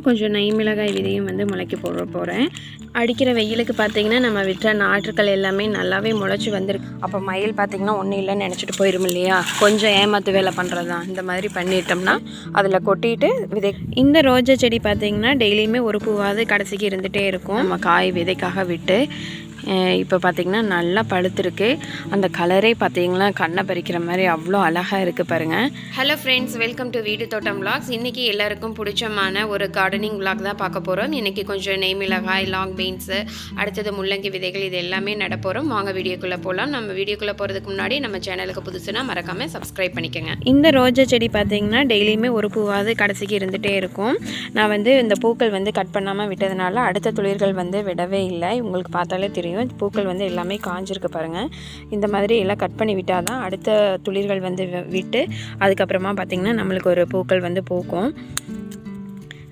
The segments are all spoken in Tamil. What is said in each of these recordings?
கொஞ்சம் நெய் மிளகாய் விதையும் வந்து முளைக்க போகிறேன். அடிக்கிற வெயிலுக்கு பார்த்திங்கன்னா நம்ம விட்ட நாற்றுக்கள் எல்லாமே நல்லாவே முளைச்சி வந்திருக்கு. அப்போ மயில் பார்த்திங்கன்னா ஒன்றும் இல்லைன்னு நினச்சிட்டு போயிடும் இல்லையா, கொஞ்சம் ஏமாத்து வேலை பண்ணுறது தான். இந்த மாதிரி பண்ணிட்டோம்னா அதில் கொட்டிட்டு விதை. இந்த ரோஜா செடி பார்த்திங்கன்னா டெய்லியுமே ஒரு பூவாவது கடைசிக்கு இருந்துகிட்டே இருக்கும். நம்ம காய் விதைக்காக விட்டு இப்போ பார்த்திங்கன்னா நல்லா பழுத்துருக்கு. அந்த கலரே பார்த்திங்கன்னா கண்ணை பறிக்கிற மாதிரி அவ்வளோ அழகாக இருக்குது பாருங்கள். ஹலோ ஃப்ரெண்ட்ஸ், வெல்கம் டு வீடு தோட்டம் விளாக்ஸ். இன்றைக்கி எல்லாருக்கும் பிடிச்சமான ஒரு கார்டனிங் விளாக் தான் பார்க்க போகிறோம். இன்றைக்கி கொஞ்சம் நெய் மிளகாய், லாங் பீன்ஸு, அடுத்தது முள்ளங்கி விதைகள், இது எல்லாமே நட போகிறோம். வாங்க வீடியோக்குள்ளே போகலாம். நம்ம வீடியோக்குள்ளே போகிறதுக்கு முன்னாடி நம்ம சேனலுக்கு புதுசுனா மறக்காமல் சப்ஸ்கிரைப் பண்ணிக்கோங்க. இந்த ரோஜா செடி பார்த்திங்கன்னா டெய்லியுமே ஒரு பூவாவது கடைசிக்கு இருந்துகிட்டே இருக்கும். நான் வந்து இந்த பூக்கள் வந்து கட் பண்ணாமல் விட்டதுனால அடுத்த துளிர்கள் வந்து விடவே இல்லை. உங்களுக்கு பார்த்தாலே தெரியும், பூக்கள் வந்து எல்லாமே காஞ்சிருக்கு பாருங்கள். இந்த மாதிரி எல்லாம் கட் பண்ணி விட்டால் தான் அடுத்த துளிர்கள் வந்து விட்டு அதுக்கப்புறமா பார்த்திங்கன்னா நம்மளுக்கு ஒரு பூக்கள் வந்து பூக்கும்.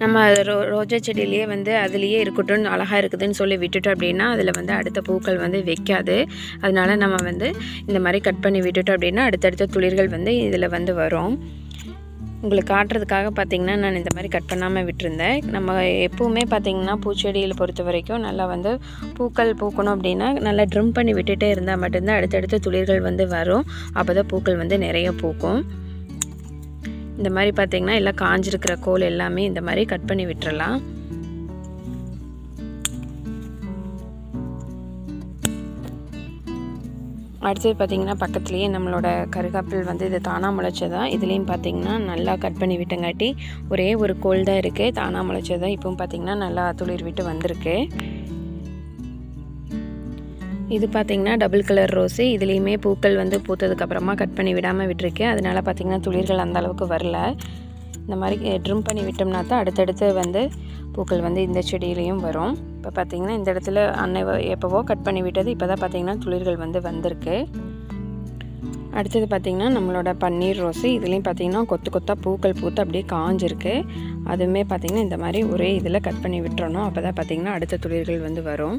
நம்ம ரோஜா செடியிலேயே வந்து அதுலேயே இருக்கட்டும், அழகாக இருக்குதுன்னு சொல்லி விட்டுட்டோம் அப்படின்னா அதில் வந்து அடுத்த பூக்கள் வந்து வைக்காது. அதனால நம்ம வந்து இந்த மாதிரி கட் பண்ணி விட்டுட்டோம் அப்படின்னா அடுத்தடுத்த துளிர்கள் வந்து இதில் வந்து வரும். உங்களுக்கு காட்டுறதுக்காக பார்த்திங்கன்னா நான் இந்த மாதிரி கட் பண்ணாமல் விட்டுருந்தேன். நம்ம எப்போவுமே பார்த்திங்கன்னா பூச்செடியில் பொறுத்த வரைக்கும் நல்லா வந்து பூக்கள் பூக்கணும் அப்படின்னா நல்லா ட்ரிம் பண்ணி விட்டுட்டே இருந்தால் மட்டும்தான் அடுத்தடுத்த துளிர்கள் வந்து வரும். அப்போ தான் பூக்கள் வந்து நிறைய பூக்கும். இந்த மாதிரி பார்த்திங்கன்னா எல்லாம் காஞ்சிருக்கிற கோல் எல்லாமே இந்த மாதிரி கட் பண்ணி விட்டுறலாம். அடுத்தது பார்த்திங்கன்னா பக்கத்துலேயே நம்மளோட கருகாப்பில் வந்து இது தானாக முளைச்சதான். இதுலேயும் பார்த்திங்கன்னா நல்லா கட் பண்ணி விட்டங்காட்டி ஒரே ஒரு கோல் தான் இருக்குது, தானாக முளைச்சதான். இப்போவும் பார்த்திங்கன்னா நல்லா துளிர் விட்டு வந்திருக்கு. இது பார்த்திங்கன்னா டபுள் கலர் ரோஸு. இதுலேயுமே பூக்கள் வந்து பூத்ததுக்கப்புறமா கட் பண்ணி விடாமல் விட்டுருக்கேன். அதனால் பார்த்திங்கன்னா துளிர்கள் அந்த அளவுக்கு வரல. இந்த மாதிரி ட்ரிம் பண்ணி விட்டோம்னா தான் அடுத்தடுத்து வந்து பூக்கள் வந்து இந்த செடியிலையும் வரும். இப்போ பார்த்திங்கன்னா இந்த இடத்துல எப்போவோ கட் பண்ணி விட்டது, இப்போ தான் பார்த்திங்கன்னா துளிர்கள் வந்து வந்திருக்கு. அடுத்தது பார்த்திங்கன்னா நம்மளோட பன்னீர் ரோஸு. இதுலேயும் பார்த்திங்கன்னா கொத்து கொத்தாக பூக்கள் பூத்து அப்படியே காஞ்சிருக்கு. அதுவுமே பார்த்திங்கன்னா இந்த மாதிரி ஒரே இதில் கட் பண்ணி விட்டுறணும். அப்போ தான் பார்த்திங்கன்னா அடுத்த துளிர்கள் வந்து வரும்.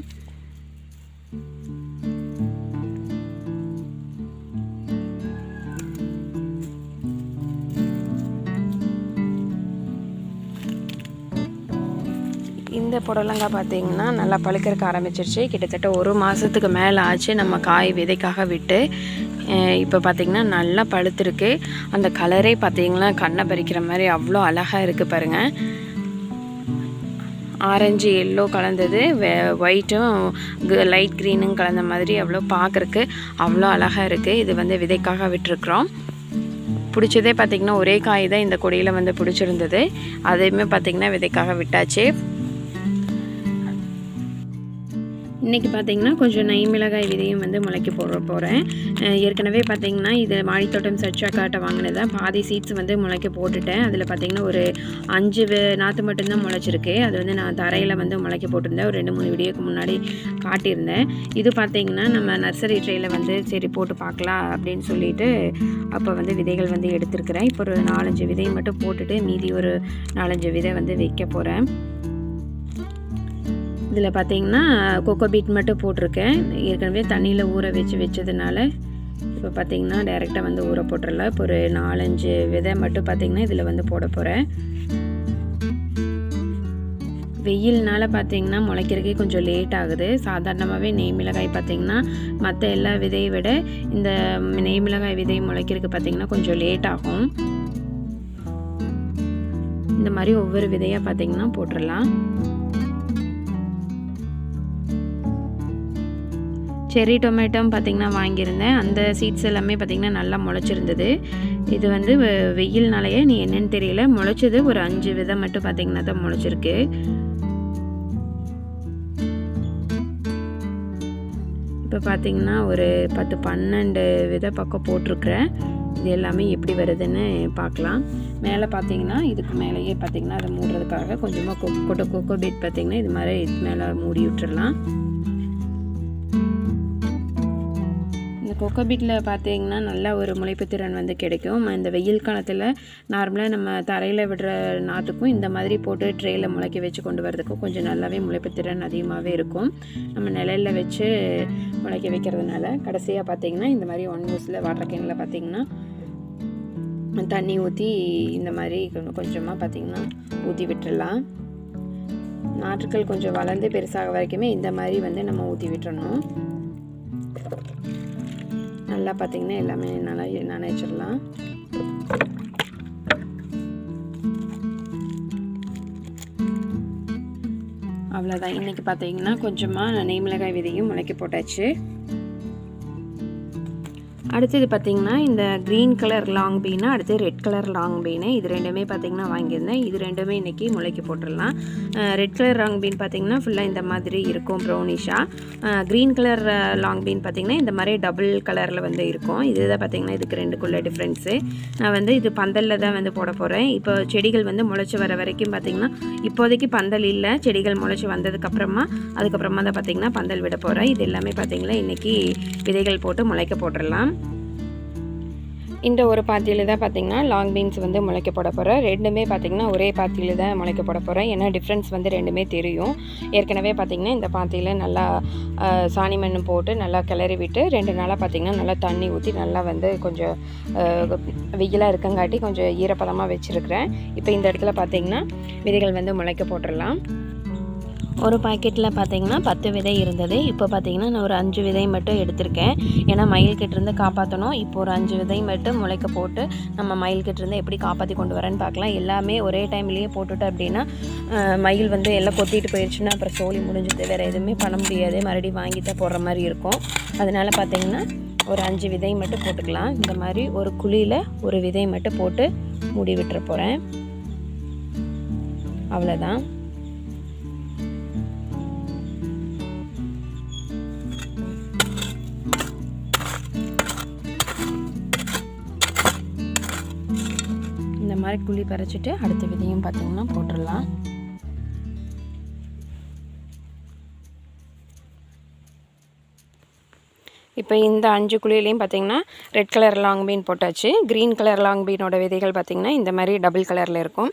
இந்த புடலங்காய் பார்த்திங்கன்னா நல்லா பழுக்கிறதுக்கு ஆரம்பிச்சிருச்சு. கிட்டத்தட்ட ஒரு மாதத்துக்கு மேலே ஆச்சு நம்ம காய் விதைக்காக விட்டு. இப்போ பார்த்திங்கன்னா நல்லா பழுத்துருக்கு. அந்த கலரே பார்த்திங்கன்னா கண்ணை பறிக்கிற மாதிரி அவ்வளோ அழகாக இருக்குது பாருங்கள். ஆரஞ்சு எல்லோ கலந்தது, ஒயிட்டும் லைட் க்ரீனும் கலந்த மாதிரி அவ்வளோ பார்க்குறக்கு அவ்வளோ அழகாக இருக்குது. இது வந்து விதைக்காக விட்டுருக்குறோம். பிடிச்சதே பார்த்திங்கன்னா ஒரே காய் தான் இந்த கொடியில் வந்து பிடிச்சிருந்தது. அதையுமே பார்த்திங்கன்னா விதைக்காக விட்டாச்சு. இன்றைக்கி பார்த்திங்கன்னா கொஞ்சம் நெய் மிளகாய் விதையும் வந்து முளைக்க போகிறேன். ஏற்கனவே பார்த்திங்கன்னா இது மாடித்தோட்டம் சர்ச்சாக்காட்ட வாங்கினது தான். பாதி சீட்ஸ் வந்து முளைக்க போட்டுட்டேன். அதில் பார்த்திங்கன்னா ஒரு 5 நாற்று மட்டும்தான் முளைச்சிருக்கு. அது வந்து நான் தரையில் வந்து முளைக்க போட்டிருந்தேன். ஒரு 2-3 வீடியோக்கு முன்னாடி காட்டியிருந்தேன். இது பார்த்திங்கன்னா நம்ம நர்சரி ட்ரேயில் வந்து சரி போட்டு பார்க்கலாம் அப்படின்னு சொல்லிட்டு அப்போ வந்து விதைகள் வந்து எடுத்துருக்கிறேன். இப்போ ஒரு 4-5 விதை மட்டும் போட்டுட்டு மீதி ஒரு 4-5 விதை வந்து வைக்க போகிறேன். இதில் பார்த்திங்கன்னா கொக்கோ பீட் மட்டும் போட்டிருக்கேன். ஏற்கனவே தண்ணியில் ஊற வச்சதுனால இப்போ பார்த்திங்கன்னா டைரெக்டாக வந்து ஊற போட்டுடலாம். இப்போ ஒரு 4-5 விதை மட்டும் பார்த்திங்கன்னா இதில் வந்து போட போகிறேன். வெயில்னால பார்த்திங்கன்னா முளைக்கிறதுக்கே கொஞ்சம் லேட் ஆகுது. சாதாரணமாகவே நெய் மிளகாய் பார்த்திங்கன்னா மற்ற எல்லா விதையை விட இந்த நெய் மிளகாய் விதை முளைக்கிறதுக்கு பார்த்திங்கன்னா கொஞ்சம் லேட் ஆகும். இந்த மாதிரி ஒவ்வொரு விதையாக பார்த்திங்கன்னா போட்டுடலாம். செர்ரி டொமேட்டோவும் பார்த்திங்கன்னா வாங்கியிருந்தேன். அந்த சீட்ஸ் எல்லாமே பார்த்திங்கன்னா நல்லா முளைச்சிருந்தது. இது வந்து வெயில்னாலேயே நீ என்னென்னு தெரியல முளைச்சது ஒரு 5 விதை மட்டும் பார்த்திங்கன்னா தான் முளைச்சிருக்கு. இப்போ பார்த்திங்கன்னா ஒரு 10-12 விதை பக்கம் போட்டிருக்கிறேன். இது எல்லாமே எப்படி வருதுன்னு பார்க்கலாம். மேலே பார்த்திங்கன்னா இதுக்கு மேலேயே பார்த்திங்கன்னா அதை மூடுறதுக்காக கொஞ்சமாக கொக்கோ பீட் பார்த்திங்கன்னா இது மாதிரி இது மேலே மூடி விட்டுறலாம். இந்த கொக்கோ பீட்டில் பார்த்திங்கன்னா நல்லா ஒரு முளைப்பு திறன் வந்து கிடைக்கும். இந்த வெயில் காலத்தில் நார்மலாக நம்ம தரையில் விடுற நாற்றுக்கும் இந்த மாதிரி போட்டு ட்ரேயில் முளைக்க வச்சு கொண்டு வரதுக்கும் கொஞ்சம் நல்லாவே முளைப்பு திறன் அதிகமாகவே இருக்கும். நம்ம நிழலில் வச்சு முளைக்க வைக்கிறதுனால கடைசியாக பார்த்திங்கன்னா இந்த மாதிரி 1 யூஸில் வாட்டர் கேனில் பார்த்திங்கன்னா தண்ணி ஊற்றி இந்த மாதிரி கொஞ்சமாக பார்த்திங்கன்னா ஊற்றி விட்டுடலாம். நாற்றுக்கள் கொஞ்சம் வளர்ந்து பெருசாக வரைக்குமே இந்த மாதிரி வந்து நம்ம ஊற்றி விட்டுறணும். நல்லா பார்த்திங்கன்னா எல்லாமே நல்லா நனைச்சிடலாம். அவ்வளோதான். இன்றைக்கி பார்த்திங்கன்னா கொஞ்சமாக நெய் மிளகாய் விதையும் முளைக்க போட்டாச்சு. அடுத்தது பார்த்திங்கன்னா இந்த க்ரீன் கலர் லாங் பீனு, அடுத்து ரெட் கலர் லாங் பீனு, இது ரெண்டுமே பார்த்திங்கன்னா வாங்கியிருந்தேன். இது ரெண்டுமே இன்றைக்கி முளைக்க போட்டுடலாம். ரெட் கலர் லாங் பீன் பார்த்திங்கன்னா ஃபுல்லாக இந்த மாதிரி இருக்கும் ப்ரௌனிஷாக. க்ரீன் கலர் லாங் பீன் பார்த்திங்கன்னா இந்த மாதிரி டபுள் கலரில் வந்து இருக்கும். இதுதான் பார்த்திங்கன்னா இதுக்கு ரெண்டுக்குள்ள டிஃப்ரென்ஸு. நான் வந்து இது பந்தலில் தான் வந்து போட போகிறேன். இப்போ செடிகள் வந்து முளைச்சி வர வரைக்கும் பார்த்திங்கன்னா இப்போதைக்கு பந்தல் இல்லை. செடிகள் முளைச்சி வந்ததுக்கப்புறமா அதுக்கப்புறமா தான் பார்த்திங்கன்னா பந்தல் விட போகிறேன். இது எல்லாமே பார்த்திங்கன்னா இன்றைக்கி விதைகள் போட்டு முளைக்க போட்டுடலாம். இந்த ஒரு பாத்தியில் தான் பார்த்திங்கன்னா லாங் பீன்ஸ் வந்து முளைக்க போட போகிறேன். ரெண்டுமே பார்த்திங்கன்னா ஒரே பாத்தியில் தான் முளைக்க போட போகிறேன். ஏன்னா டிஃப்ரென்ஸ் வந்து ரெண்டுமே தெரியும். ஏற்கனவே பார்த்திங்கன்னா இந்த பாத்தியில் நல்லா சாணி மண் போட்டு நல்லா கிளறி விட்டு 2 நாளாக பார்த்திங்கன்னா நல்லா தண்ணி ஊற்றி நல்லா வந்து கொஞ்சம் வெயிலாக இருக்கங்காட்டி கொஞ்சம் ஈரப்பதமாக வச்சுருக்கிறேன். இப்போ இந்த இடத்துல பார்த்திங்கன்னா விதைகள் வந்து முளைக்க போட்டுடலாம். ஒரு பாக்கெட்டில் பார்த்திங்கன்னா 10 விதை இருந்தது. இப்போ பார்த்திங்கன்னா நான் ஒரு 5 விதை மட்டும் எடுத்திருக்கேன். ஏன்னா மயில்கிட்டேருந்து காப்பாற்றணும். இப்போ ஒரு 5 விதை மட்டும் முளைக்க போட்டு நம்ம மயில்கிட்டேருந்து எப்படி காப்பாற்றி கொண்டு வரேன்னு பார்க்கலாம். எல்லாமே ஒரே டைம்லேயே போட்டுட்டு அப்படின்னா மயில் வந்து எல்லாம் கொத்திட்டு போயிடுச்சுன்னா அப்புறம் சோழி முடிஞ்சுது, வேறு எதுவுமே பண்ண முடியாது, மறுபடியும் வாங்கித்தான் போடுற மாதிரி இருக்கும். அதனால் பார்த்திங்கன்னா ஒரு 5 விதை மட்டும் போட்டுக்கலாம். இந்த மாதிரி ஒரு குழியில் ஒரு விதை மட்டும் போட்டு மூடி விட்டுற போகிறேன். அவ்வளோதான். இந்த மாதிரி குழி பறிச்சிட்டு அடுத்த விதையும் பார்த்திங்கன்னா போட்டுடலாம். இப்போ இந்த 5 குழியிலையும் பார்த்திங்கன்னா ரெட் கலர் லாங் பீன் போட்டாச்சு. க்ரீன் கலர் லாங் பீனோட விதைகள் பார்த்திங்கன்னா இந்த மாதிரி டபுள் கலரில் இருக்கும்.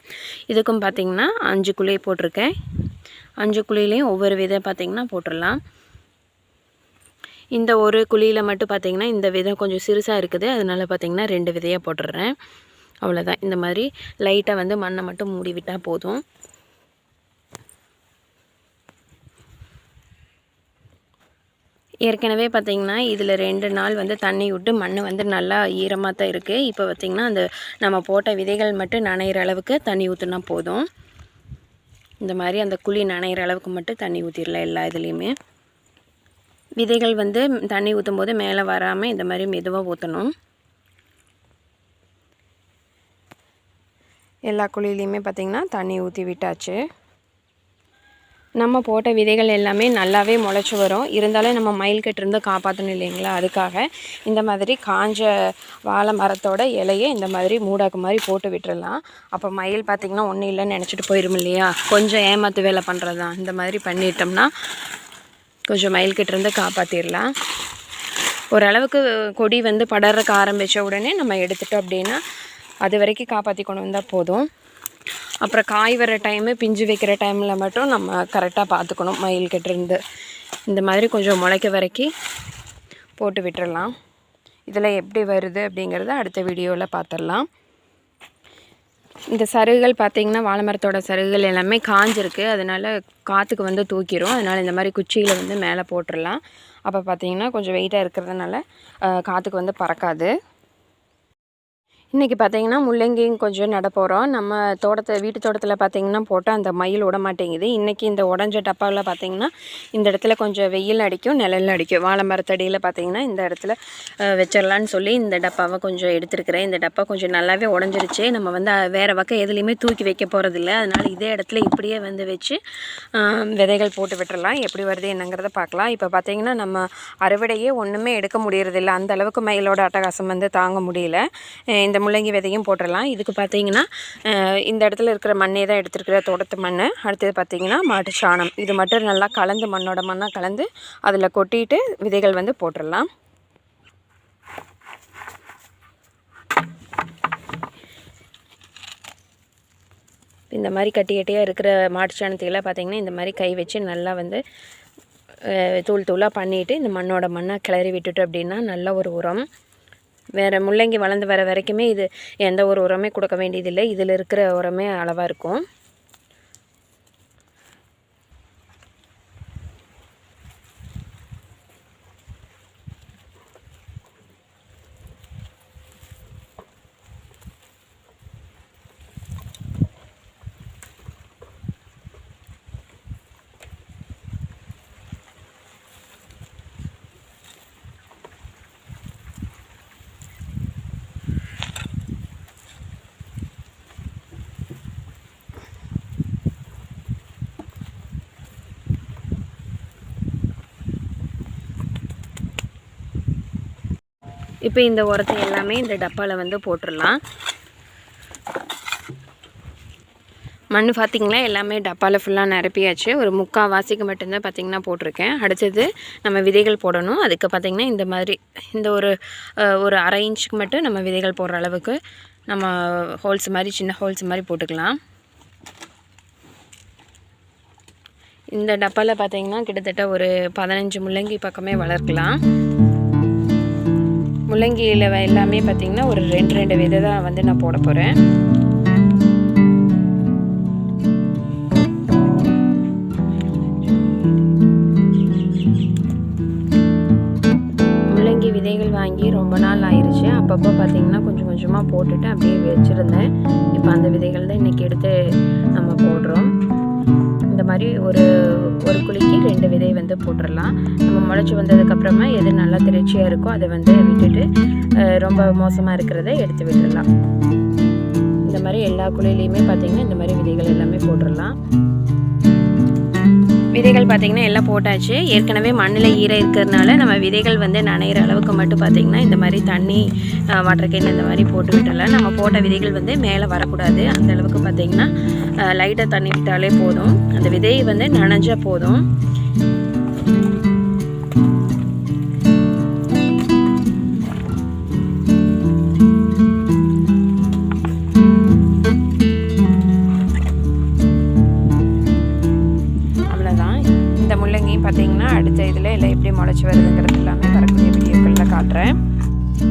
இதுக்கும் பார்த்திங்கன்னா 5 குழி போட்டிருக்கேன். 5 குழியிலையும் ஒவ்வொரு விதை பார்த்திங்கன்னா போட்டுடலாம். இந்த ஒரு குழியில் மட்டும் பார்த்திங்கன்னா இந்த விதை கொஞ்சம் சிறுசாக இருக்குது, அதனால் பார்த்திங்கன்னா 2 விதையாக போட்டுடுறேன். அவ்வளோதான். இந்த மாதிரி லைட்டாக வந்து மண்ணை மட்டும் மூடி விட்டால் போதும். ஏற்கனவே பார்த்திங்கன்னா இதில் 2 நாள் வந்து தண்ணி விட்டு மண் வந்து நல்லா ஈரமாக தான் இருக்குது. இப்போ பார்த்திங்கன்னா அந்த நம்ம போட்ட விதைகள் மட்டும் நனைகிற அளவுக்கு தண்ணி ஊற்றினா போதும். இந்த மாதிரி அந்த குழி நனைகிற அளவுக்கு மட்டும் தண்ணி ஊற்றிடலாம் எல்லா இதுலேயுமே. விதைகள் வந்து தண்ணி ஊற்றும் போது மேலே வராமல் இந்த மாதிரி மெதுவாக ஊற்றணும். எல்லா குழியிலையுமே பார்த்திங்கன்னா தண்ணி ஊற்றி விட்டாச்சு. நம்ம போட்ட விதைகள் எல்லாமே நல்லாவே முளைச்சி வரும். இருந்தாலும் நம்ம மயில்கிட்டேருந்து காப்பாற்றணும் இல்லைங்களா, அதுக்காக இந்த மாதிரி காஞ்ச வாழை மரத்தோட இலையை இந்த மாதிரி மூடாக்கு மாதிரி போட்டு விட்டுறலாம். அப்போ மயில் பார்த்திங்கன்னா ஒன்றும் இல்லைன்னு நினச்சிட்டு போயிடும் இல்லையா, கொஞ்சம் ஏமாத்து வேலை பண்ணுறது தான். இந்த மாதிரி பண்ணிட்டோம்னா கொஞ்சம் மயில்கிட்டேருந்து காப்பாற்றிடலாம். ஓரளவுக்கு கொடி வந்து படர்றக்க ஆரம்பித்த உடனே நம்ம எடுத்துட்டோம் அப்படின்னா அது வரைக்கும் காப்பாற்றி கொண்டு வந்தால் போதும். அப்புறம் காய் வர டைமு பிஞ்சு வைக்கிற டைமில் மட்டும் நம்ம கரெக்டாக பார்த்துக்கணும் மயில்கிட்டேருந்து. இந்த மாதிரி கொஞ்சம் முளைக்க வரைக்கும் போட்டு விட்டுறலாம். இதில் எப்படி வருது அப்படிங்கிறத அடுத்த வீடியோவில் பார்த்துடலாம். இந்த சருகுகள் பார்த்திங்கன்னா வாழை மரத்தோட சருகுகள் எல்லாமே காஞ்சிருக்கு, அதனால் காற்றுக்கு வந்து தூக்கிடும். அதனால் இந்த மாதிரி குச்சியில் வந்து மேலே போட்டுடலாம். அப்போ பார்த்திங்கன்னா கொஞ்சம் வெயிட்டாக இருக்கிறதுனால காற்றுக்கு வந்து பறக்காது. இன்றைக்கி பார்த்திங்கன்னா முள்ளங்கியும் கொஞ்சம் நட போகிறோம். நம்ம வீட்டு தோட்டத்தில் பார்த்திங்கன்னா போட்டால் அந்த மயில் விட மாட்டேங்குது. இன்றைக்கி இந்த உடஞ்ச டப்பாவில் பார்த்திங்கன்னா இந்த இடத்துல கொஞ்சம் வெயில் அடிக்கும், நிழல் அடிக்கும். வாழை மரத்தடியில் பார்த்திங்கன்னா இந்த இடத்துல வச்சிடலான்னு சொல்லி இந்த டப்பாவை கொஞ்சம் எடுத்துருக்கிறேன். இந்த டப்பா கொஞ்சம் நல்லாவே உடஞ்சிருச்சு. நம்ம வந்து வேறு பக்கம் எதுலேயுமே தூக்கி வைக்க போகிறதில்ல. அதனால் இதே இடத்துல இப்படியே வந்து வச்சு விதைகள் போட்டு விட்டுறலாம். எப்படி வருது என்னங்கிறத பார்க்கலாம். இப்போ பார்த்திங்கன்னா நம்ம அறுவடையே ஒன்றுமே எடுக்க முடியறதில்ல, அந்த அளவுக்கு மயிலோட அட்டகாசம் வந்து தாங்க முடியல. இந்த முள்ளங்கி விதையும் போட்டுடலாம். இதுக்கு பார்த்திங்கன்னா இந்த இடத்துல இருக்கிற மண்ணே தான் எடுத்துருக்கிற தோட்டத்து மண். அடுத்தது பார்த்திங்கன்னா மாட்டு சாணம். இது மட்டும் நல்லா கலந்து மண்ணோட மண்ணாக கலந்து அதில் கொட்டிட்டு விதைகள் வந்து போட்டுடலாம். இந்த மாதிரி கட்டி கட்டியாக இருக்கிற மாட்டு சாணத்தையெல்லாம் பார்த்திங்கன்னா இந்த மாதிரி கை வச்சு நல்லா வந்து தூள் தூளாக பண்ணிவிட்டு இந்த மண்ணோட மண்ணாக கிளறி விட்டுட்டு அப்படின்னா நல்ல ஒரு உரம். வேறு முள்ளங்கி வளர்ந்து வர வரைக்குமே இது எந்த ஒரு உரமே கொடுக்க வேண்டியதில்லை. இதில் இருக்கிற உரமே அளவாக இருக்கும். இப்போ இந்த உரத்தை எல்லாமே இந்த டப்பாவில் வந்து போட்டுடலாம். மண் பார்த்திங்களா எல்லாமே டப்பாவில் ஃபுல்லாக நிரப்பியாச்சு. ஒரு 3/4 வாசிக்கு மட்டும்தான் பார்த்திங்கன்னா போட்டிருக்கேன். அடுத்தது நம்ம விதைகள் போடணும். அதுக்கு பார்த்திங்கன்னா இந்த மாதிரி இந்த ஒரு 1/2 இன்ச்சுக்கு மட்டும் நம்ம விதைகள் போடுற அளவுக்கு நம்ம ஹோல்ஸ் மாதிரி சின்ன ஹோல்ஸ் மாதிரி போட்டுக்கலாம். இந்த டப்பாவில் பார்த்திங்கன்னா கிட்டத்தட்ட ஒரு 15 முள்ளங்கி பக்கமே வளர்க்கலாம். முள்ளங்கியில் எல்லாமே பார்த்திங்கன்னா ஒரு 2 விதை தான் வந்து நான் போட போகிறேன். முள்ளங்கி விதைகள் வாங்கி ரொம்ப நாள் ஆயிடுச்சு. அப்பப்போ பார்த்திங்கன்னா கொஞ்சம் கொஞ்சமாக போட்டுட்டு அப்படியே வச்சுருந்தேன். இப்போ அந்த விதைகள் தான் இன்றைக்கி எடுத்து நம்ம போடுறோம். இந்த மாதிரி ஒரு குழிக்கு 2 விதை வந்து போட்டுடலாம். நம்ம முளைச்சி வந்ததுக்கப்புறமா எது நல்லா திரட்சியாக இருக்கோ அதை வந்து விட்டுட்டு ரொம்ப மோசமாக இருக்கிறத எடுத்து விட்டுடலாம். இந்த மாதிரி எல்லா குழியிலையுமே பார்த்திங்கன்னா இந்த மாதிரி விதைகள் எல்லாமே போட்டுடலாம். விதைகள் பார்த்திங்கன்னா எல்லாம் போட்டாச்சு. ஏற்கனவே மண்ணில் ஈரம் இருக்கிறதுனால நம்ம விதைகள் வந்து நனைகிற அளவுக்கு மட்டும் பார்த்திங்கன்னா இந்த மாதிரி தண்ணி வாட்டர் கேன் இந்த மாதிரி போட்டு விட்டுடலாம். நம்ம போட்ட விதைகள் வந்து மேலே வரக்கூடாது. அந்த அளவுக்கு பார்த்திங்கன்னா லைட்டாக தண்ணி விட்டாலே போதும். அந்த விதை வந்து நனைஞ்சால் போதும். பார்த்திங்கன்னா அடுத்த இதில் எல்லாம் எப்படி முளைச்சி வருதுங்கிறது எல்லாமே வரக்கூடிய வீடியோக்களில் காட்டுறேன்.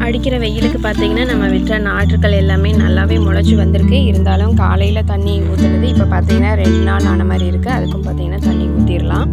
அடிக்கிற வெயிலுக்கு பார்த்திங்கன்னா நம்ம விட்ட நாற்றுக்கள் எல்லாமே நல்லாவே முளைச்சி வந்திருக்கு. இருந்தாலும் காலையில் தண்ணி ஊற்றுனது இப்போ பார்த்திங்கன்னா 2 நாள் ஆன மாதிரி இருக்குது. அதுக்கும் பார்த்திங்கன்னா தண்ணி ஊற்றிடலாம்.